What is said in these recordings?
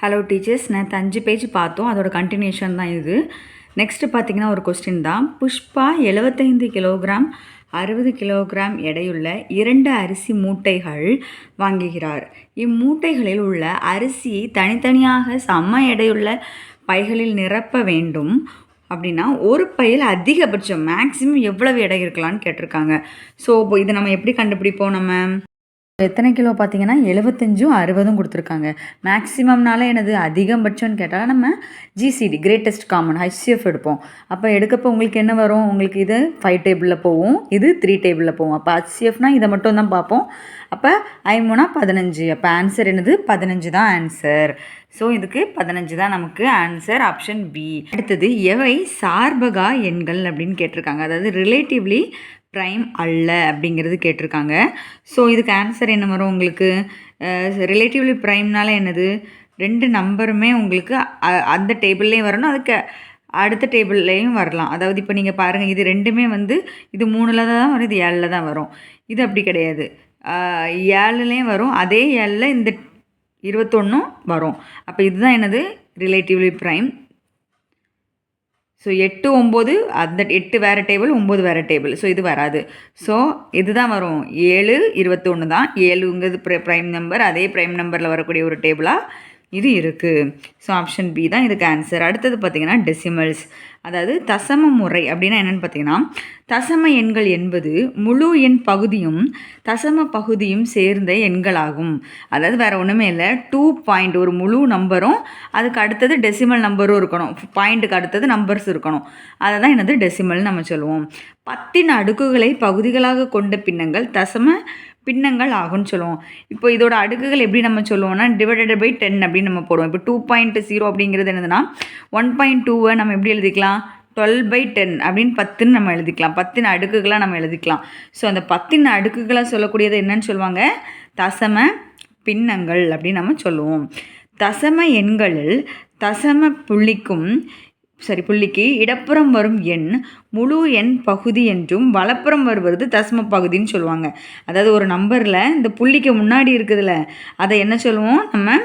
Hello teachers, நேற்று 5 page பார்த்தோம். அதோட கண்டினியூஷன் தான் இது. நெக்ஸ்ட்டு பார்த்தீங்கன்னா ஒரு கொஸ்டின் தான். புஷ்பா 75 கிலோகிராம் 60 கிலோகிராம் எடையுள்ள 2 அரிசி மூட்டைகள் வாங்குகிறார். இம்மூட்டைகளில் உள்ள அரிசியை தனித்தனியாக சம எடையுள்ள பைகளில் நிரப்ப வேண்டும். அப்படின்னா ஒரு பையில் அதிகபட்சம் மேக்ஸிமம் எவ்வளவு எடை இருக்கலான்னு கேட்டிருக்காங்க. ஸோ இதை நம்ம எப்படி கண்டுபிடிப்போம்? நம்ம எத்தனை கிலோ பார்த்தீங்கன்னா 75ம் 60ம் கொடுத்துருக்காங்க. மேக்ஸிமம்னால எனது அதிகபட்சம்னு கேட்டால் நம்ம ஜிசிடி கிரேட்டஸ்ட் காமன் ஹெச்சிஎஃப் எடுப்போம். அப்போ எடுக்கப்போ உங்களுக்கு என்ன வரும்? உங்களுக்கு இது 5 டேபிளில் போகும், இது 3 டேபிளில் போகும். அப்போ ஹெச்சிஎஃப்னால் இதை மட்டும் தான் பார்ப்போம். அப்போ 5 15. அப்போ ஆன்சர் என்னது? 15 தான் ஆன்சர். ஸோ இதுக்கு 15 தான் நமக்கு ஆன்சர், ஆப்ஷன் பி. அடுத்தது எவை சார்பகா எண்கள் அப்படின்னு கேட்டிருக்காங்க. அதாவது ரிலேட்டிவ்லி ப்ரைம் அல்ல அப்படிங்கிறது கேட்டிருக்காங்க. ஸோ இதுக்கு ஆன்சர் என்ன வரும் உங்களுக்கு? ரிலேட்டிவ்லி ப்ரைம்னால என்னது? 2 நம்பருமே உங்களுக்கு அந்த டேபிள்லேயும் வரணும், அதுக்கு அடுத்த டேபிள்லேயும் வரலாம். அதாவது இப்போ நீங்கள் பாருங்கள், இது ரெண்டுமே இது 3ல் தான் வரும், இது 7ல் தான் வரும். இது அப்படி கிடையாது, 7லேயும் வரும், அதே 7ல் இந்த 21ம் வரும். அப்போ இதுதான் என்னது? Relatively prime. ஸோ 8 9 அந்த 8 வேறு டேபிள், 9 வேறு டேபிள். ஸோ இது வராது. ஸோ இதுதான் வரும். 7 21 தான். 7ங்கிறது ப்ரைம் நம்பர், அதே ப்ரைம் நம்பரில் வரக்கூடிய ஒரு டேபிளாக இது இருக்குது. ஸோ ஆப்ஷன் பி தான் இதுக்கு ஆன்சர். அடுத்தது பார்த்திங்கன்னா டெசிமல்ஸ், அதாவது தசம முறை அப்படின்னா என்னென்னு பார்த்தீங்கன்னா, தசம எண்கள் என்பது முழு எண் பகுதியும் தசம பகுதியும் சேர்ந்த எண்களாகும். அதாவது வேறு ஒன்றுமே இல்லை, 2 பாயிண்ட் ஒரு முழு நம்பரும் அதுக்கு அடுத்தது டெசிமல் நம்பரும் இருக்கணும், பாயிண்ட்டுக்கு அடுத்தது நம்பர்ஸ் இருக்கணும். அதை தான் என்னது டெசிமல்னு நம்ம சொல்லுவோம். 10 அடுக்குகளை பகுதிகளாக கொண்ட பின்னங்கள் தசம பின்னங்கள் ஆகும்னு சொல்லுவோம். இப்போ இதோட அடுக்குகள் எப்படி நம்ம சொல்லுவோம்னா டிவைடட் பை 10 அப்படின்னு நம்ம போடுவோம். இப்போ 2.0 அப்படிங்கிறது என்னதுன்னா 1.2 நம்ம எப்படி எழுதிக்கலாம்? 12/10 அப்படின்னு 10ன்னு நம்ம எழுதிக்கலாம். 10 அடுக்குகளாக நம்ம எழுதிக்கலாம். ஸோ அந்த 10 அடுக்குகளாக சொல்லக்கூடியது என்னன்னு சொல்லுவாங்க? தசம பின்னங்கள் அப்படின்னு நம்ம சொல்லுவோம். தசம எண்களில் தசம புள்ளிக்கு இடப்புறம் வரும் எண் முழு எண் பகுதி என்றும் வலப்புறம் வருவது தசம பகுதின்னு சொல்லுவாங்க. அதாவது ஒரு நம்பரில் இந்த புள்ளிக்கு முன்னாடி இருக்குதுல்ல, அதை என்ன சொல்லுவோம்? நம்ம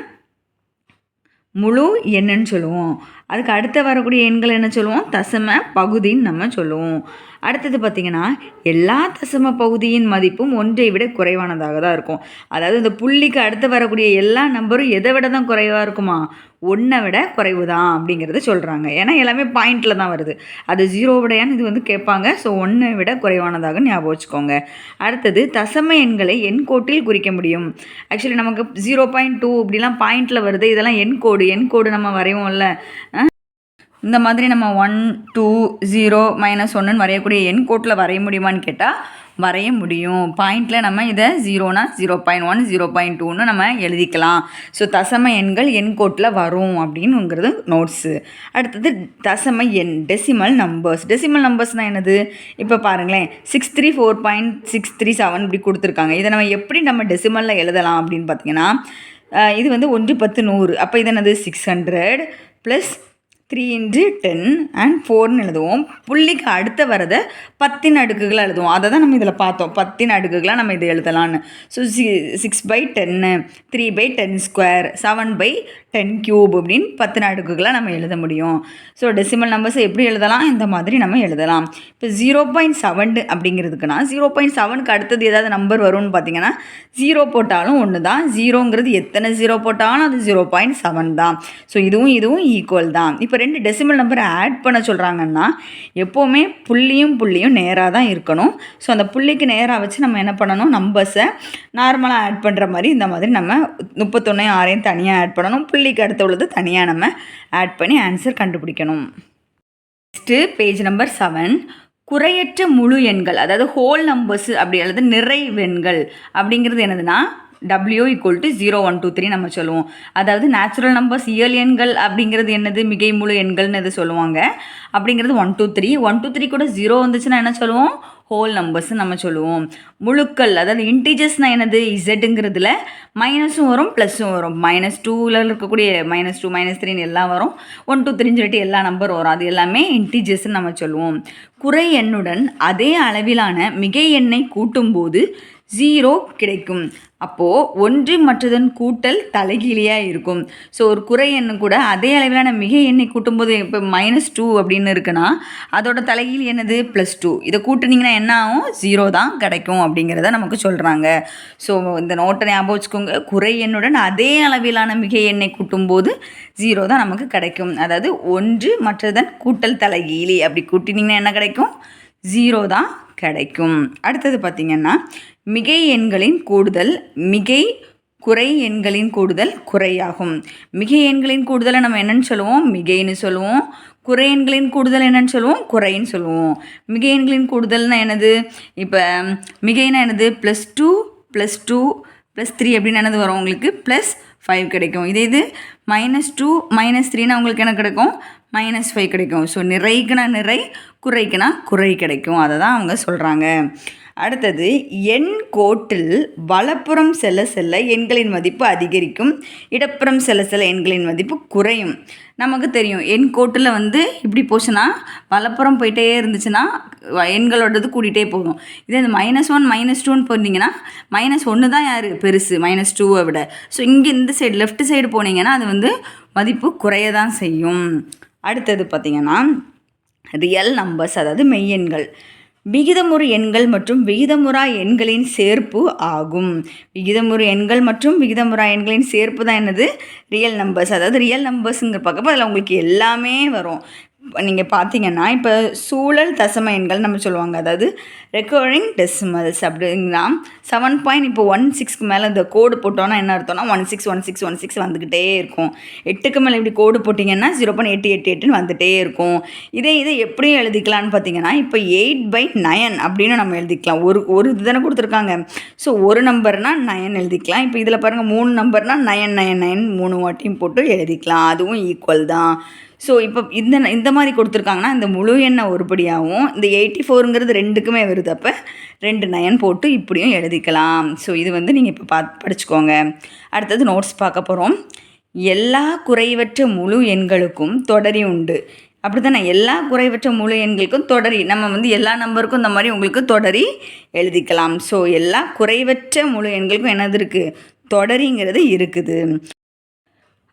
முழு எண்ணுன்னு சொல்லுவோம். அதுக்கு அடுத்த வரக்கூடிய எண்கள் என்ன சொல்லுவோம்? தசம பகுதின்னு நம்ம சொல்லுவோம். அடுத்தது பார்த்திங்கன்னா, எல்லா தசம பகுதியின் மதிப்பும் 1ஐ விட குறைவானதாக தான் இருக்கும். அதாவது இந்த புள்ளிக்கு அடுத்து வரக்கூடிய எல்லா நம்பரும் எதை விட தான் குறைவாக இருக்குமா? 1ஐ விட குறைவு தான் அப்படிங்கிறத சொல்கிறாங்க. ஏன்னா எல்லாமே பாயிண்டில் தான் வருது. அது 0 விடையான்னு இது கேட்பாங்க. ஸோ 1ஐ விட குறைவானதாக ஞாபகம் வச்சுக்கோங்க. அடுத்தது தசம எண்களை எண்கோட்டில் குறிக்க முடியும். ஆக்சுவலி நமக்கு 0.2 இப்படிலாம் பாயிண்டில் வருது, இதெல்லாம் எண்கோடு நம்ம வரைவோம்ல. இந்த மாதிரி நம்ம 1 2 0 -1ன்னு வரையக்கூடிய எண்கோட்டில் வரைய முடியுமான்னு கேட்டால் வரைய முடியும். பாயிண்டில் நம்ம இதை 0னா 0.1 0.2ன்னு நம்ம எழுதிக்கலாம். ஸோ தசம எண்கள் எண்கோட்டில் வரும் அப்படின்னுங்கிறது நோட்ஸு. அடுத்தது தசம எண் டெசிமல் நம்பர்ஸ்னால் என்னது? இப்போ பாருங்களேன், 634.637 இப்படி கொடுத்துருக்காங்க. இதை நம்ம எப்படி நம்ம டெசிமலில் எழுதலாம் அப்படின்னு பார்த்தீங்கன்னா, இது 1 10 100. அப்போ இது என்னது? 600 + 3 × 10 and 4ன்னு எழுதுவோம். புள்ளிக்கு அடுத்த வரதை 10 அடுக்குகளாக எழுதுவோம். அதை தான் நம்ம இதில் பார்த்தோம், 10 அடுக்குகளாக நம்ம இதை எழுதலான்னு. ஸோ 6/10 3/10², 7/10³ அப்படின்னு 10 அடுக்குகளாக நம்ம எழுத முடியும். ஸோ டெசிமல் நம்பர்ஸை எப்படி எழுதலாம்? இந்த மாதிரி நம்ம எழுதலாம். இப்போ 0.7 அப்படிங்கிறதுக்குன்னா 0.7க்கு அடுத்தது ஏதாவது நம்பர் வரும்னு பார்த்தீங்கன்னா 0 போட்டாலும் ஒன்று தான். 0ங்கிறது எத்தனை 0 போட்டாலும் அது 0.7 தான். ஸோ இதுவும் ஈக்குவல் தான். இப்போ 2 டெசிமல் நம்பரை ஆட் பண்ண சொல்கிறாங்கன்னா எப்போவுமே புள்ளியும் நேராக தான் இருக்கணும். ஸோ அந்த புள்ளிக்கு நேராக வச்சு நம்ம என்ன பண்ணணும்? நம்பர்ஸை நார்மலாக ஆட் பண்ணுற மாதிரி இந்த மாதிரி நம்ம 31 6 தனியாக ஆட் பண்ணணும். புள்ளிக்கு அடுத்த உள்ளது தனியாக நம்ம ஆட் பண்ணி ஆன்சர் கண்டுபிடிக்கணும். நெக்ஸ்ட்டு பேஜ் நம்பர் 7, குறையற்ற முழு எண்கள், அதாவது ஹோல் நம்பர்ஸ் அப்படி அல்லது நிறைவெண்கள் அப்படிங்கிறது என்னதுன்னா W = 0 1 2 3 நம்ம சொல்லுவோம். அதாவது நேச்சுரல் நம்பர்ஸ் இயல் எண்கள் அப்படிங்கிறது என்னது? மிகை முழு எண்கள்னு இது சொல்லுவாங்க. அப்படிங்கிறது 1 2 3. 1 2 3 கூட 0 வந்துச்சுன்னா என்ன சொல்லுவோம்? ஹோல் நம்பர்ஸ்ன்னு நம்ம சொல்லுவோம். முழுக்கள், அதாவது இன்டீஜர்ஸ்னால் என்னது? இசட்டுங்கிறதுல மைனஸும் வரும் ப்ளஸ்ஸும் வரும். -2ல் இருக்கக்கூடிய -2 -3ன்னு எல்லாம் வரும். 1 2 3ன்னு சொல்லிட்டு எல்லா நம்பரும் வரும். அது எல்லாமே இன்டீஜர்ஸ்ன்னு நம்ம சொல்லுவோம். குறை எண்ணுடன் அதே அளவிலான மிகை எண்ணை கூட்டும்போது 0 கிடைக்கும். அப்போது ஒன்று மற்றதன் கூட்டல் தலைகீழியாக இருக்கும். ஸோ ஒரு குறை எண்ணு கூட அதே அளவிலான மிகை எண்ணை கூட்டும்போது இப்போ -2 அப்படின்னு இருக்குன்னா அதோட தலைகீழ் என்னது +2. இதை கூட்டுனீங்கன்னா என்ன ஆகும் 0 தான் கிடைக்கும் அப்படிங்கிறத நமக்கு சொல்கிறாங்க. ஸோ இந்த நோட்டை ஞாபகம் வச்சுக்கோங்க. குறை எண்ணுடன் அதே அளவிலான மிகை எண்ணை கூட்டும்போது 0 தான் நமக்கு கிடைக்கும். அதாவது ஒன்று மற்றதன் கூட்டல் தலைகீழி அப்படி கூட்டினீங்கன்னா என்ன கிடைக்கும் 0 தான் கிடைக்கும். அடுத்தது பார்த்திங்கன்னா மிகை எண்களின் கூடுதல் மிகை குறை எண்களின் கூடுதல் குறையாகும். மிகை எண்களின் கூடுதலை நம்ம என்னன்னு சொல்லுவோம் மிகைன்னு சொல்லுவோம். குறை எண்களின் கூடுதல் என்னன்னு சொல்லுவோம் குறைன்னு சொல்லுவோம். மிகை எண்களின் கூடுதல்னா என்னது இப்போ மிகைனா என்னது +2 +2 +3 அப்படின்னு என்னது வரும் உங்களுக்கு +5 கிடைக்கும். இது -2 -3னா உங்களுக்கு என்ன கிடைக்கும் -5 கிடைக்கும். ஸோ நிறைக்குனா நிறை குறைக்குனா குறை கிடைக்கும். அதை தான் அவங்க சொல்கிறாங்க. அடுத்தது எண் கோட்டில் வலப்புறம் செல்ல செல்ல எண்களின் மதிப்பு அதிகரிக்கும், இடப்புறம் செல்ல செல்ல எண்களின் மதிப்பு குறையும். நமக்கு தெரியும் எண் கோட்டில் இப்படி போச்சுன்னா வலப்புறம் போயிட்டே இருந்துச்சுன்னா எண்களோடது கூட்டிகிட்டே போகும். இதே இந்த -1 -2ன்னு போனீங்கன்னா -1 தான் யார் பெருசு -2வை விட. ஸோ இங்கே இந்த சைடு லெஃப்ட் சைடு போனீங்கன்னா அது மதிப்பு குறைய தான் செய்யும். அடுத்தது பார்த்திங்கன்னா ரியல் நம்பர்ஸ், அதாவது மெய்யெண்கள். விகிதமுறு எண்கள் மற்றும் விகிதமுறா எண்களின் சேர்ப்பு ஆகும். விகிதமுறு எண்கள் மற்றும் விகிதமுறா எண்களின் சேர்ப்பு தான் என்னது ரியல் நம்பர்ஸ். அதாவது ரியல் நம்பர்ஸுங்கிற பக்கம் அதில் உங்களுக்கு எல்லாமே வரும். நீங்கள் பார்த்தீங்கன்னா இப்போ சூழல் தசம எண்கள் நம்ம சொல்லுவாங்க, அதாவது ரெக்கரிங் டெசிமல்ஸ் அப்படின்னா 7 இப்போ 16க்கு மேலே இந்த கோடு போட்டோன்னா என்ன அர்த்தம்னா 16 வந்துக்கிட்டே இருக்கும். 8க்கு மேலே இப்படி கோடு போட்டிங்கன்னா 0.888ன்னு வந்துகிட்டே இருக்கும். இதை எப்படியும் எழுதிக்கலான்னு பார்த்தீங்கன்னா இப்போ 8/9 அப்படின்னு நம்ம எழுதிக்கலாம். ஒரு இது தானே கொடுத்துருக்காங்க. ஸோ ஒரு நம்பர்னால் 9 எழுதிக்கலாம். இப்போ இதில் பாருங்கள் 3 நம்பர்னால் 9 3 வாட்டியும் போட்டு எழுதிக்கலாம். அதுவும் ஈக்குவல் தான். ஸோ இப்போ இந்த மாதிரி கொடுத்துருக்காங்கன்னா இந்த முழு எண்ணை ஒருபடியாகவும் இந்த 84ங்கிறது ரெண்டுக்குமே வருது. அப்போ 2 9 போட்டு இப்படியும் எழுதிக்கலாம். ஸோ இது நீங்கள் இப்போ படிச்சுக்கோங்க. அடுத்தது நோட்ஸ் பார்க்க போகிறோம். எல்லா குறைவற்ற முழு எண்களுக்கும் தொடரி உண்டு. அப்படி தானே எல்லா குறைவற்ற முழு எண்களுக்கும் தொடரி நம்ம எல்லா நம்பருக்கும் இந்த மாதிரி உங்களுக்கு தொடரி எழுதிக்கலாம். ஸோ எல்லா குறைவற்ற முழு எண்களுக்கும் என்னது இருக்குது தொடரிங்கிறது இருக்குது.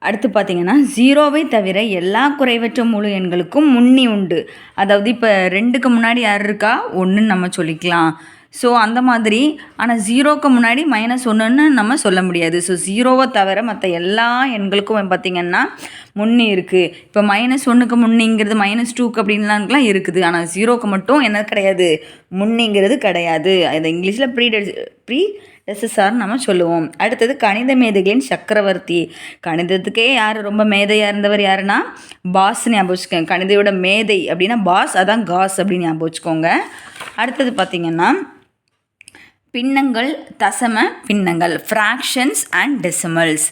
அடுத்து பார்த்திங்கன்னா 0வை தவிர எல்லா குறைவற்ற முழு எண்களுக்கும் முன்னி உண்டு. அதாவது இப்போ 2க்கு முன்னாடி யார் இருக்கா 1ன்னு நம்ம சொல்லிக்கலாம். ஸோ அந்த மாதிரி. ஆனால் 0க்கு முன்னாடி -1ன்னு நம்ம சொல்ல முடியாது. ஸோ 0வை தவிர மற்ற எல்லா எண்களுக்கும் பார்த்திங்கன்னா முன்னி இருக்குது. இப்போ -1க்கு முன்னிங்கிறது -2க்கு அப்படின்லாம் இருக்குது. ஆனால் 0க்கு மட்டும் என்ன கிடையாது முன்னிங்கிறது கிடையாது. அது இங்கிலீஷில் ப்ரீடெசஸர் நம்ம சொல்லுவோம். அடுத்தது கணித மேதைகளின் சக்கரவர்த்தி. கணிதத்துக்கே யார் ரொம்ப மேதையாக இருந்தவர் யாருன்னா பாஸ்ன்னு ஞாபகம் வச்சுக்கோங்க. கணிதையோட மேதை அப்படின்னா பாஸ், அதான் காஸ் அப்படின்னு ஞாபகம் வச்சுக்கோங்க. அடுத்தது பார்த்திங்கன்னா பின்னங்கள் தசம பின்னங்கள், ஃப்ராக்ஷன்ஸ் அண்ட் டெசிமல்ஸ்.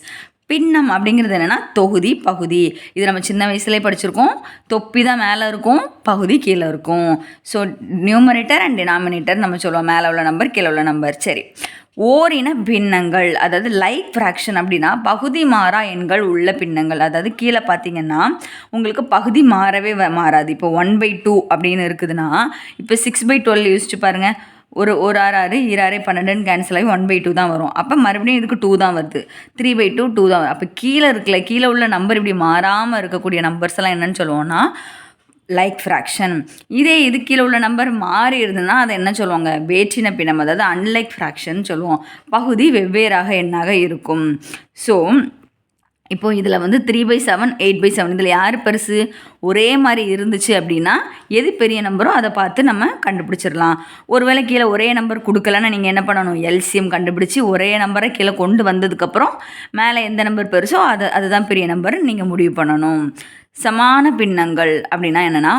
பின்னம் அப்படிங்கிறது என்னென்னா தொகுதி பகுதி. இது நம்ம சின்ன வயசுலேயே படிச்சிருக்கோம். தொப்பி தான் மேலே இருக்கும், பகுதி கீழே இருக்கும். ஸோ நியூமரேட்டர் அண்ட் டினாமினேட்டர் நம்ம சொல்லுவோம், மேலே உள்ள நம்பர் கீழே உள்ள நம்பர். சரி, ஓரின பின்னங்கள், அதாவது லைக் ஃப்ராக்ஷன் அப்படின்னா பகுதி மாறா எண்கள் உள்ள பின்னங்கள். அதாவது கீழே பார்த்தீங்கன்னா உங்களுக்கு பகுதி மாறவே மாறாது. இப்போ 1/2 அப்படின்னு இருக்குதுன்னா இப்போ 6/12 யோசிச்சு பாருங்கள். ஒரு 6 6 2 12 கேன்சல் ஆகி 1/2 தான் வரும். அப்போ மறுபடியும் இதுக்கு 2 தான் வருது. 3/2 2 தான் வரும். அப்போ கீழே உள்ள நம்பர் இப்படி மாறாமல் இருக்கக்கூடிய நம்பர்ஸ் எல்லாம் என்னன்னு சொல்லுவோம்னா லைக் ஃப்ராக்ஷன். இது கீழே உள்ள நம்பர் மாறி இருந்ததுன்னா அதை என்ன சொல்லுவாங்க வேற்றின பின்னம், அதாவது அன்லைக் ஃப்ராக்ஷன் சொல்லுவோம். பகுதி வெவ்வேறாக எண்ணாக இருக்கும். ஸோ இப்போது இதில் 3/7 8/7 இதில் யார் பெருசு ஒரே மாதிரி இருந்துச்சு அப்படின்னா எது பெரிய நம்பரோ அதை பார்த்து நம்ம கண்டுபிடிச்சிடலாம். ஒருவேளை கீழே ஒரே நம்பர் கொடுக்கலன்னா நீங்கள் என்ன பண்ணணும் எல்சிஎம் கண்டுபிடிச்சி ஒரே நம்பரை கீழே கொண்டு வந்ததுக்கப்புறம் மேலே எந்த நம்பர் பெருசோ அதுதான் பெரிய நம்பர் நீங்கள் முடிவு பண்ணணும். சமான பின்னங்கள் அப்படின்னா என்னென்னா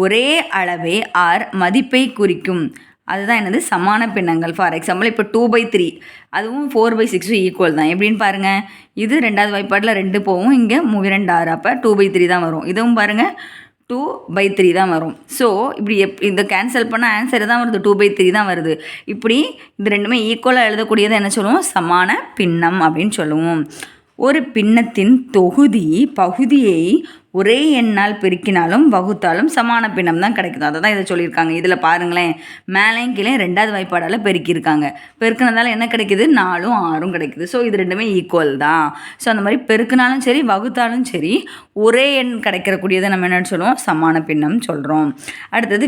ஒரே அளவே ஆர் மதிப்பை குறிக்கும். அதுதான் என்னது சமான பின்னங்கள். ஃபார் எக்ஸாம்பிள் இப்போ 2/3 அதுவும் 4/6 ஈக்குவல் தான். எப்படின்னு பாருங்கள், இது 2வது வாய்ப்பாட்டில் 2 போகும், இங்கே 2 6, அப்போ 2/3 தான் வரும். இதுவும் பாருங்கள் 2/3 தான் வரும். ஸோ இப்படி இந்த கேன்சல் பண்ண ஆன்சர் தான் வருது, 2/3 தான் வருது. இப்படி இது ரெண்டுமே ஈக்குவலாக எழுதக்கூடியதை என்ன சொல்லுவோம் சமான பின்னம் அப்படின்னு சொல்லுவோம். ஒரு பின்னத்தின் தொகுதி பகுதியை ஒரே எண்ணால் பெருக்கினாலும் வகுத்தாலும் சமான பின்னம் தான் கிடைக்குது. அதை தான் இதை சொல்லியிருக்காங்க. இதில் பாருங்களேன், மேலேயும் கீழே 2வது வாய்ப்பாடால் பெருக்கியிருக்காங்க. பெருக்கினதால என்ன கிடைக்குது? 4ம் 6ம் கிடைக்குது. ஸோ இது ரெண்டுமே ஈக்குவல் தான். ஸோ அந்த மாதிரி பெருக்கினாலும் சரி வகுத்தாலும் சரி ஒரே எண் கிடைக்கிறக்கூடியதை நம்ம என்னென்னு சொல்லுவோம்? சமான பின்னம் சொல்கிறோம். அடுத்தது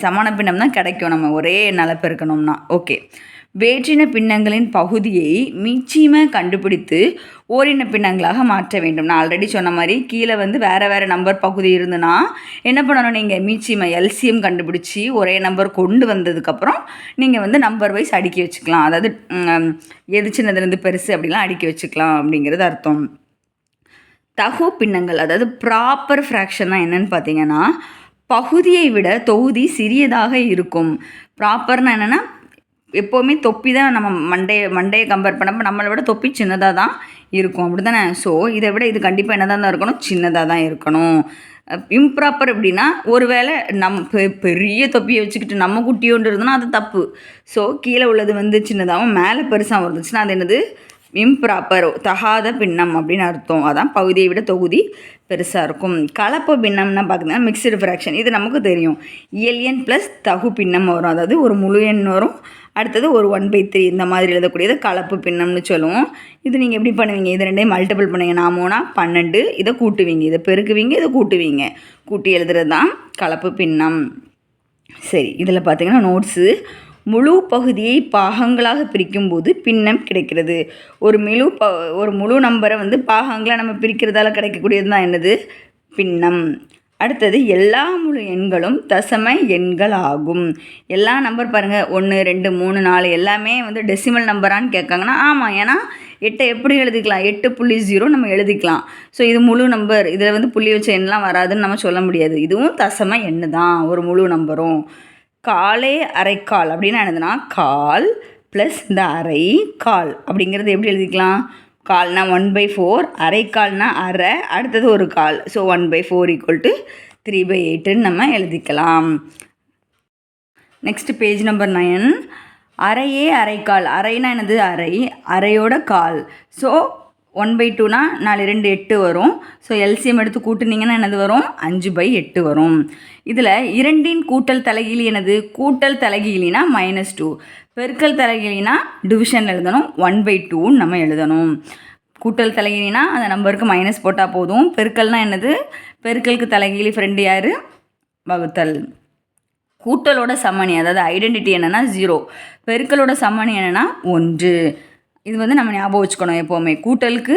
சமான பின்னம் தான் கிடைக்கும் நம்ம ஒரே எண்ணால் பெருக்கணும்னா. ஓகே, வேற்றின பின்னங்களின் பகுதியை மீச்சியமாக கண்டுபிடித்து ஓரின பின்னங்களாக மாற்ற வேண்டும். நான் ஆல்ரெடி சொன்ன மாதிரி கீழே வேறு நம்பர் பகுதி இருந்துன்னா என்ன பண்ணணும்? நீங்கள் மீச்சியமை எல்சிஎம் கண்டுபிடிச்சி ஒரே நம்பர் கொண்டு வந்ததுக்கப்புறம் நீங்கள் நம்பர் வைஸ் அடுக்கி வச்சுக்கலாம். அதாவது எது சின்னதுலேருந்து பெருசு அப்படிலாம் அடுக்கி வச்சுக்கலாம் அப்படிங்கிறது அர்த்தம். தகு பின்னங்கள், அதாவது ப்ராப்பர் ஃப்ராக்ஷன்னா என்னென்னு பார்த்தீங்கன்னா, பகுதியை விட தொகுதி சிறியதாக இருக்கும். ப்ராப்பர்னா என்னென்னா, எப்போவுமே தொப்பி தான் நம்ம மண்டையை கம்பேர் பண்ணப்போ நம்மளை விட தொப்பி சின்னதாக தான் இருக்கும், அப்படி தானே? ஸோ இதை விட இது கண்டிப்பாக என்னதான் தான் இருக்கணும்? சின்னதாக தான் இருக்கணும். இம்ப்ராப்பர் அப்படின்னா ஒருவேளை பெரிய தொப்பியை வச்சுக்கிட்டு நம்ம குட்டியோண்டு இருந்தோன்னா அது தப்பு. ஸோ கீழே உள்ளது சின்னதாகவும் மேலே பெருசாக இருந்துச்சுன்னா அது என்னது? இம்ப்ராப்பர், தகாத பின்னம் அப்படின்னு அர்த்தம். அதான் பகுதியை விட தொகுதி பெருசாக இருக்கும். கலப்பு பின்னம்னா பார்த்தீங்கன்னா மிக்சடு ஃப்ராக்ஷன். இது நமக்கு தெரியும். இயல் எண் ப்ளஸ் தகு பின்னம் வரும். அதாவது ஒரு முழு எண் வரும், அடுத்தது ஒரு 1/3 இந்த மாதிரி எழுதக்கூடியது கலப்பு பின்னம்னு சொல்லுவோம். இது நீங்கள் எப்படி பண்ணுவீங்க? இது ரெண்டையும் மல்டிபிள் பண்ணுவீங்க. 12, இதை கூட்டுவீங்க, இதை பெருக்குவீங்க, இதை கூட்டுவீங்க, கூட்டி எழுதுறது தான் கலப்பு பின்னம். சரி, இதில் பார்த்தீங்கன்னா நோட்ஸு, முழு பகுதியை பாகங்களாக பிரிக்கும்போது பின்னம் கிடைக்கிறது. ஒரு முழு நம்பரை பாகங்களாக நம்ம பிரிக்கிறதால கிடைக்கக்கூடியது தான் என்னது? பின்னம். அடுத்தது எல்லா முழு எண்களும் தசம எண்கள் ஆகும். எல்லா நம்பர் பாருங்கள், 1, 2, 3, 4 எல்லாமே டெசிமல் நம்பரான்னு கேட்காங்கன்னா ஆமாம். ஏன்னா 8 எப்படி எழுதிக்கலாம்? 8.0 நம்ம எழுதிக்கலாம். ஸோ இது முழு நம்பர், இதில் புள்ளி வச்ச எண்ணெலாம் வராதுன்னு நம்ம சொல்ல முடியாது. இதுவும் தசம எண்ணு தான், ஒரு முழு நம்பரும். காலே அரைக்கால் அப்படின்னு எழுதுனா கால் ப்ளஸ் இந்த அரை கால் அப்படிங்கிறது எப்படி எழுதிக்கலாம்? கால்னா 1/4, அரைக்கால்னா அரை, அடுத்தது ஒரு கால். ஸோ 1/4 = 3/8ன்னு நம்ம எழுதிக்கலாம். Next page number 9. அரையே அரைக்கால். அரைனா என்னது? அரை, அரையோட கால். ஸோ 1/2னா 4 2 8 வரும். ஸோ எல்சிஎம் எடுத்து கூட்டுனீங்கன்னா என்னது வரும்? 5/8 வரும். இதில் 2இன் கூட்டல் தலைகீழி என்னது? கூட்டல் தலைகீழினா -2, பெருக்கல் தலைகீழினா டிவிஷன் எழுதணும், 1/2ன்னு நம்ம எழுதணும். கூட்டல் தலைகீழினா அந்த நம்பருக்கு மைனஸ் போட்டால் போதும். பெருக்கல்னா என்னது? பெருக்கலுக்கு தலைகீழி ஃப்ரெண்டு யார்? வகுத்தல். கூட்டலோட சமணி, அதாவது ஐடென்டிட்டி என்னென்னா 0, பெருக்கலோட சமணி என்னென்னா 1. இது நம்ம ஞாபகம் வச்சுக்கணும் எப்போவுமே. கூட்டலுக்கு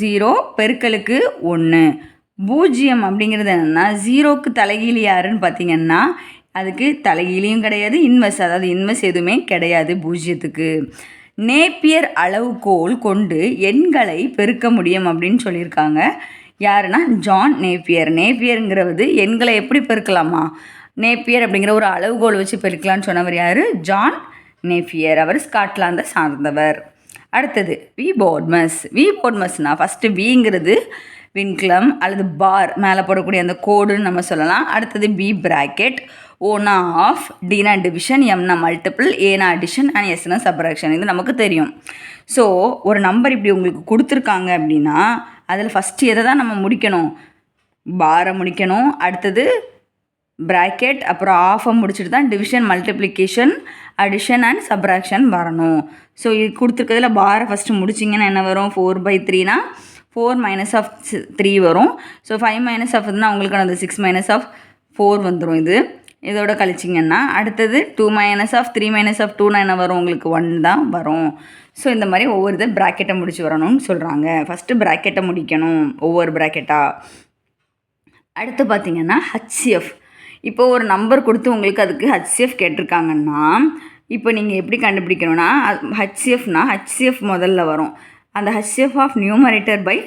0, பெருக்கலுக்கு 1. பூஜ்ஜியம் அப்படிங்கிறது என்னென்னா 0க்கு தலைகீழி யாருன்னு பார்த்தீங்கன்னா அதுக்கு தலைகீழியும் கிடையாது, இன்வெர்ஸ், அதாவது இன்வெர்ஸ் எதுவுமே கிடையாது பூஜ்ஜியத்துக்கு. நேப்பியர் அளவுகோல் கொண்டு எண்களை பெருக்க முடியும் அப்படின்னு சொல்லியிருக்காங்க. யாருன்னா ஜான் நேப்பியர். நேப்பியருங்கிறது எண்களை எப்படி பெருக்கலாமா? நேப்பியர் அப்படிங்கிற ஒரு அளவுகோல் வச்சு பெருக்கலான்னு சொன்னவர் யார்? John Napier. அவர் ஸ்காட்லாந்தை சார்ந்தவர். அடுத்தது வி போட்மஸ்னால் ஃபஸ்ட்டு விங்கிறது விண்கலம் அல்லது பார், மேலே போடக்கூடிய அந்த கோடுன்னு நம்ம சொல்லலாம். அடுத்தது பி பிராக்கெட், ஓனா ஆஃப், டினா டிவிஷன், எம்னா மல்டிபிள், ஏனா அடிஷன் அண்ட் எஸ்னா சப்ராக்ஷன். இது நமக்கு தெரியும். ஸோ ஒரு நம்பர் இப்படி உங்களுக்கு கொடுத்துருக்காங்க அப்படின்னா அதில் ஃபஸ்ட்டு எதை தான் நம்ம முடிக்கணும்? பாரை முடிக்கணும், அடுத்தது ப்ராக்கெட், அப்புறம் ஆஃபை முடிச்சுட்டு தான் division, multiplication, addition and subtraction வரணும். ஸோ இது கொடுத்துருக்கிறதுல பாரை ஃபஸ்ட்டு முடிச்சிங்கன்னா என்ன வரும்? 4/3னா 4 - 3 வரும். ஸோ 5 - இதுனா உங்களுக்கு அந்த 6 - 4 வந்துடும். இதோட கழிச்சிங்கன்னா அடுத்தது 2 - 3 - 2னா என்ன வரும்? உங்களுக்கு 1 தான் வரும். ஸோ இந்த மாதிரி ஒவ்வொரு இதை ப்ராக்கெட்டை முடிச்சு வரணும்னு சொல்கிறாங்க. ஃபஸ்ட்டு ப்ராக்கெட்டை முடிக்கணும், ஒவ்வொரு ப்ராக்கெட்டாக. அடுத்து பார்த்திங்கன்னா HCF. இப்போ ஒரு நம்பர் கொடுத்து உங்களுக்கு அதுக்கு HCF கேட்டிருக்காங்கன்னா இப்போ நீங்கள் எப்படி கண்டுபிடிக்கணும்னா HCF முதல்ல வரும். அந்த HCF of numerator by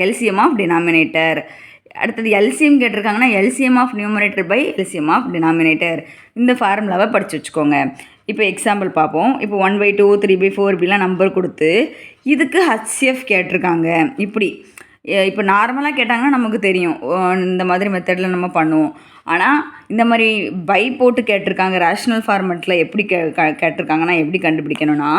LCM of denominator. அடுத்தது LCM கேட்டிருக்காங்கன்னா LCM of numerator by LCM of denominator. இந்த ஃபார்முலாவை படித்து வச்சுக்கோங்க. இப்போ எக்ஸாம்பிள் பார்ப்போம். இப்போ 1/2, 3/4 இப்படிலாம் நம்பர் கொடுத்து இதுக்கு HCF கேட்டிருக்காங்க. இப்போ நார்மலாக கேட்டாங்கன்னா நமக்கு தெரியும், இந்த மாதிரி மெத்தடில் நம்ம பண்ணுவோம். ஆனால் இந்த மாதிரி பை போட்டு கேட்டிருக்காங்க. ரேஷ்னல் ஃபார்மெட்டில் எப்படி கேட்டிருக்காங்கன்னா எப்படி கண்டுபிடிக்கணும்னா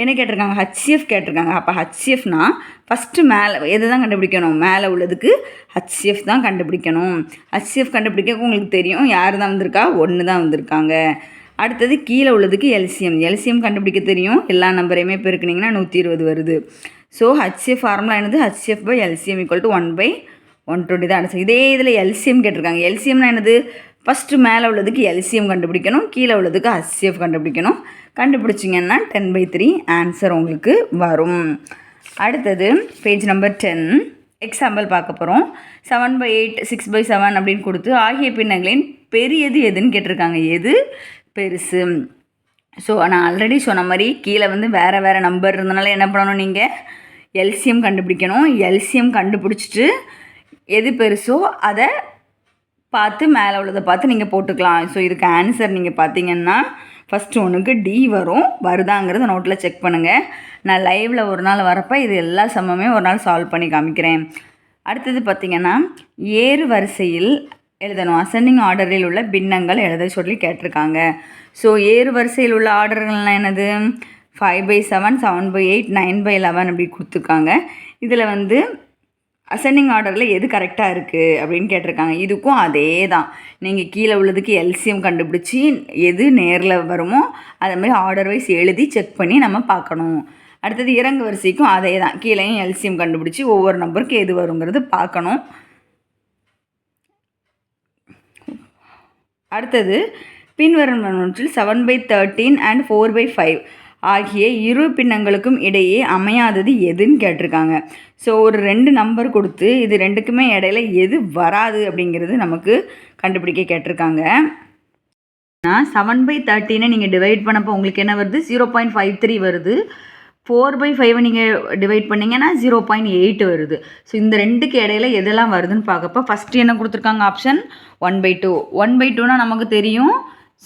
என்ன கேட்டிருக்காங்க, ஹச்சிஎஃப் கேட்டிருக்காங்க. அப்போ ஹச்சிஎஃப்னா ஃபஸ்ட்டு மேலே எது தான் கண்டுபிடிக்கணும், மேலே உள்ளதுக்கு ஹச்சிஎஃப் தான் கண்டுபிடிக்கணும். ஹச்சிஎஃப் கண்டுபிடிக்க உங்களுக்கு தெரியும் யார் தான் வந்திருக்கா, 1 தான் வந்திருக்காங்க. அடுத்தது கீழே உள்ளதுக்கு எல்சிஎம் கண்டுபிடிக்க தெரியும். எல்லா நம்பரையுமே பெருக்குனிங்கன்னா 120 வருது. ஸோ ஹச்சிஎஃப் ஃபார்முலா என்னது, HCF by LCM equal to 1/120 தான் ஆன்சர். இதே இதில் எல்சிஎம் கேட்டிருக்காங்க. எல்சிஎம்னா என்னது, ஃபஸ்ட்டு மேலே உள்ளதுக்கு எல்சிஎம் கண்டுபிடிக்கணும், கீழே உள்ளதுக்கு ஹச்சிஎஃப் கண்டுபிடிக்கணும். கண்டுபிடிச்சிங்கன்னா 10/3 ஆன்சர் உங்களுக்கு வரும். அடுத்தது பேஜ் நம்பர் 10 எக்ஸாம்பிள் பார்க்க போகிறோம். 7/8 6/7 அப்படின்னு கொடுத்து ஆகிய பின்னங்களின் பெரியது எதுன்னு கேட்டிருக்காங்க. எது பெருசு? ஸோ நான் ஆல்ரெடி சொன்ன மாதிரி கீழே வந்து வேறு நம்பர் இருந்தனால என்ன பண்ணணும், நீங்கள் எல்சிஎம் கண்டுபிடிக்கணும். எல்சிஎம் கண்டுபிடிச்சிட்டு எது பெருசோ அதை பார்த்து மேலே உள்ளதை பார்த்து நீங்கள் போட்டுக்கலாம். ஸோ இதுக்கு ஆன்சர் நீங்கள் பார்த்தீங்கன்னா ஃபஸ்ட்டு ஒன்றுக்கு டி வரும். வருதாங்கிறத நோட்டில் செக் பண்ணுங்கள். நான் லைவில் ஒரு நாள் வரப்போ இது எல்லா சமமே ஒரு நாள் சால்வ் பண்ணி காமிக்கிறேன். அடுத்தது பார்த்திங்கன்னா ஏறு வரிசையில் எழுதணும். அசெண்டிங் ஆர்டரில் உள்ள பின்னங்கள் எழுத சொல்லி கேட்டிருக்காங்க. ஸோ ஏறு வரிசையில் உள்ள ஆர்டர்கள்லாம் என்னது, 5/7 7/8 9/11 அப்படி கொடுத்துருக்காங்க. இதில் வந்து அசெண்டிங் ஆர்டரில் எது கரெக்டாக இருக்குது அப்படின்னு கேட்டிருக்காங்க. இதுக்கும் அதே தான். நீங்கள் கீழே உள்ளதுக்கு எல்சிஎம் கண்டுபிடிச்சி எது நேரில் வருமோ அதை மாதிரி ஆர்டர் வைஸ் எழுதி செக் பண்ணி நம்ம பார்க்கணும். அடுத்தது இறங்கு வரிசைக்கும் அதே தான். கீழேயும் எல்சிஎம் கண்டுபிடிச்சி ஒவ்வொரு நம்பருக்கு எது வருங்கிறது பார்க்கணும். அடுத்தது பின்வரும் ஒன்றில் 7/13 and 4/5 ஆகிய இரு பின்னங்களுக்கும் இடையே அமையாதது எதுன்னு கேட்டிருக்காங்க. ஸோ ஒரு 2 நம்பர் கொடுத்து இது ரெண்டுக்குமே இடையில எது வராது அப்படிங்கிறது நமக்கு கண்டுபிடிக்க கேட்டிருக்காங்க. 7/13 நீங்கள் டிவைட் பண்ணப்போ உங்களுக்கு என்ன வருது, 0.53 வருது. 4/5 நீங்கள் டிவைட் பண்ணிங்கன்னா 0.8 வருது. ஸோ இந்த ரெண்டுக்கு இடையில எதெல்லாம் வருதுன்னு பார்க்கப்போ ஃபஸ்ட்டு என்ன கொடுத்துருக்காங்க, ஆப்ஷன் 1/2. 1/2னா நமக்கு தெரியும்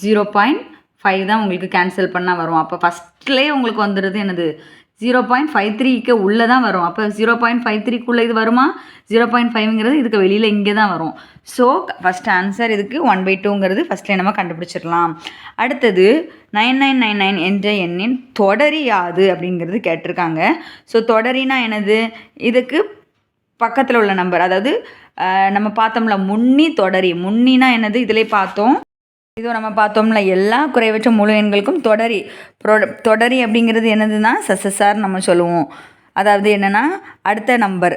0.5 தான் உங்களுக்கு கேன்சல் பண்ணால் வரும். அப்போ ஃபஸ்ட்லேயே உங்களுக்கு வந்துடுது என்னது, 0.53க்கு உள்ளே தான் வரும். அப்போ 0.53க்குள்ளே இது வருமா, 0.5ங்கிறது இதுக்கு வெளியில் இங்கே தான் வரும். ஸோ ஃபஸ்ட் ஆன்சர் இதுக்கு 1/2ங்கிறது ஃபஸ்ட்லேயே நம்ம கண்டுபிடிச்சிடலாம். அடுத்தது 9999 என்ற எண்ணின் தொடரி யாது அப்படிங்கிறது கேட்டிருக்காங்க. ஸோ தொடரினா என்னது, இதுக்கு பக்கத்தில் உள்ள நம்பர், அதாவது நம்ம பார்த்தோம்ல முன்னி தொடரி. முன்னினா என்னது, இதிலே பார்த்தோம். இதோ நம்ம பார்த்தோம்ல எல்லா குறைவற்ற முழு எண்களுக்கும் தொடரி அப்படிங்கிறது என்னதுன்னா சசசார் நம்ம சொல்லுவோம். அதாவது என்னென்னா அடுத்த நம்பர்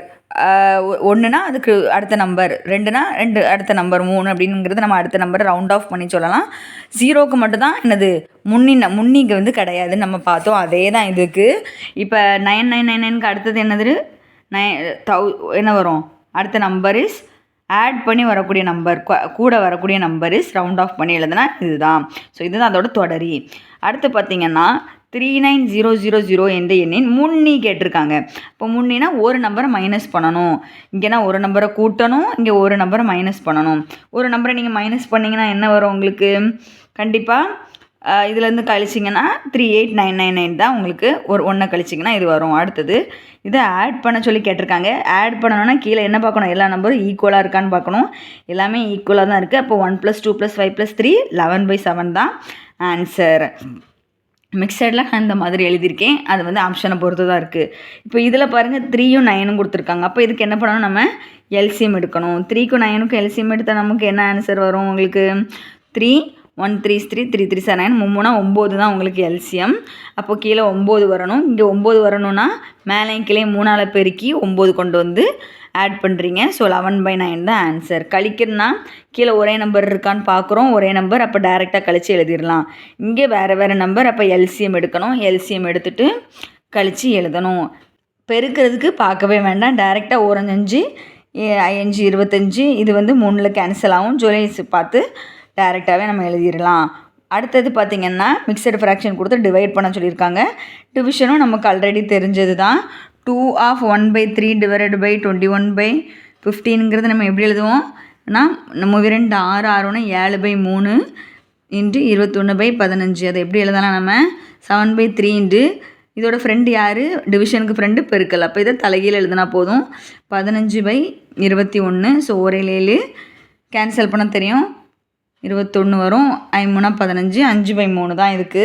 1னா அதுக்கு அடுத்த நம்பர், 2னா 2 அடுத்த நம்பர், 3 அப்படிங்கிறது நம்ம அடுத்த நம்பரை ரவுண்ட் ஆஃப் பண்ணி சொல்லலாம். 0க்கு மட்டும்தான் என்னது முன்னிக்கு வந்து கிடையாதுன்னு நம்ம பார்த்தோம். அதே தான் இதுக்கு. இப்போ 9999க்கு அடுத்தது என்னது, என்ன வரும், அடுத்த நம்பர் இஸ் ஆட் பண்ணி வரக்கூடிய நம்பர், கூட வரக்கூடிய நம்பர் இஸ் ரவுண்ட் ஆஃப் பண்ணி எழுதுனா இதுதான். ஸோ இதுதான் அதோட தொடரி. அடுத்து பார்த்திங்கன்னா 39000 என்ற எண்ணின் முன்னி கேட்டிருக்காங்க. இப்போ முன்னினா ஒரு நம்பரை மைனஸ் பண்ணணும், இங்கேனா ஒரு நம்பரை கூட்டணும், இங்கே ஒரு நம்பரை மைனஸ் பண்ணணும். ஒரு நம்பரை நீங்கள் மைனஸ் பண்ணிங்கன்னா என்ன வரும் உங்களுக்கு, கண்டிப்பாக இதுலேருந்து கழிச்சிங்கன்னா 38999 தான் உங்களுக்கு. ஒரு 1 கழிச்சிங்கன்னா இது வரும். அடுத்தது இதை ஆட் பண்ண சொல்லி கேட்டிருக்காங்க. ஆட் பண்ணணும்னா கீழே என்ன பார்க்கணும், எல்லா நம்பரும் ஈக்குவலாக இருக்கான்னு பார்க்கணும். எல்லாமே ஈக்குவலாக தான் இருக்குது. அப்போ 1 + 2 + 5 + 3 11/7 தான் ஆன்சர். மிக்சடில் நான் இந்த மாதிரி எழுதியிருக்கேன். அது வந்து ஆப்ஷனை பொறுத்து தான் இருக்குது. இப்போ இதில் பாருங்கள் 3யும் 9ம் கொடுத்துருக்காங்க. அப்போ இதுக்கு என்ன பண்ணணும், நம்ம எல்சிஎம் எடுக்கணும். 3க்கும் 9க்கும் எல்சிஎம் எடுத்தால் நமக்கு என்ன ஆன்சர் வரும் உங்களுக்கு, 3 1 3 3 3 3 7 3 9 தான் உங்களுக்கு எல்சிஎம். அப்போ கீழே 9 வரணும். இங்கே 9 வரணும்னா மேலே கீழே 3ஆல் பெருக்கி 9 கொண்டு வந்து ஆட் பண்ணுறீங்க. ஸோ 11/9 தான் ஆன்சர். கழிக்கிறதுனா கீழே ஒரே நம்பர் இருக்கான்னு பார்க்குறோம், ஒரே நம்பர், அப்போ டைரெக்டாக கழித்து எழுதிடலாம். இங்கே வேறு நம்பர், அப்போ எல்சிஎம் எடுக்கணும். எல்சிஎம் எடுத்துகிட்டு கழித்து எழுதணும். பெருக்கிறதுக்கு பார்க்கவே வேண்டாம், டைரெக்டாக 1 5 5 25 இது வந்து 3ல் கேன்சல் ஆகும். ஜொலிஸ் பார்த்து டைரெக்டாகவே நம்ம எழுதிடலாம். அடுத்தது பார்த்திங்கன்னா மிக்சடு ஃப்ராக்ஷன் கொடுத்து டிவைட் பண்ண சொல்லியிருக்காங்க. டிவிஷனும் நமக்கு ஆல்ரெடி தெரிஞ்சது தான். 2/1/3 ÷ 21/15ங்கிறது நம்ம எப்படி எழுதுவோம், நம்ம 2 6 6 7/3 × 21/15. அதை எப்படி எழுதலாம், நம்ம 7/3 இதோட ஃப்ரெண்டு யார், டிவிஷனுக்கு ஃப்ரெண்டு பெருக்கல். அப்போ இதை தலைகீழ் எழுதினா போதும். 15/21. ஸோ 1 7 கேன்சல் பண்ண தெரியும். 21 வரும். 5 15, 5/3 தான் இதுக்கு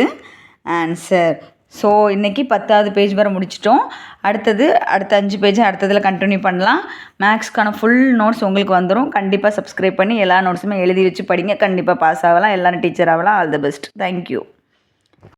ஆன்சர். ஸோ இன்றைக்கி 10வது பேஜ் வரை முடிச்சிட்டோம். அடுத்த 5 பேஜ் அடுத்ததில் கண்டினியூ பண்ணலாம். மேக்ஸ்க்கான ஃபுல் நோட்ஸ் உங்களுக்கு வந்துடும். கண்டிப்பாக சப்ஸ்கிரைப் பண்ணி எல்லா நோட்ஸுமே எழுதி வச்சு படிங்க. கண்டிப்பாக பாஸ் ஆகலாம், எல்லாரும் டீச்சர் ஆகலாம். All the best. தேங்க்யூ.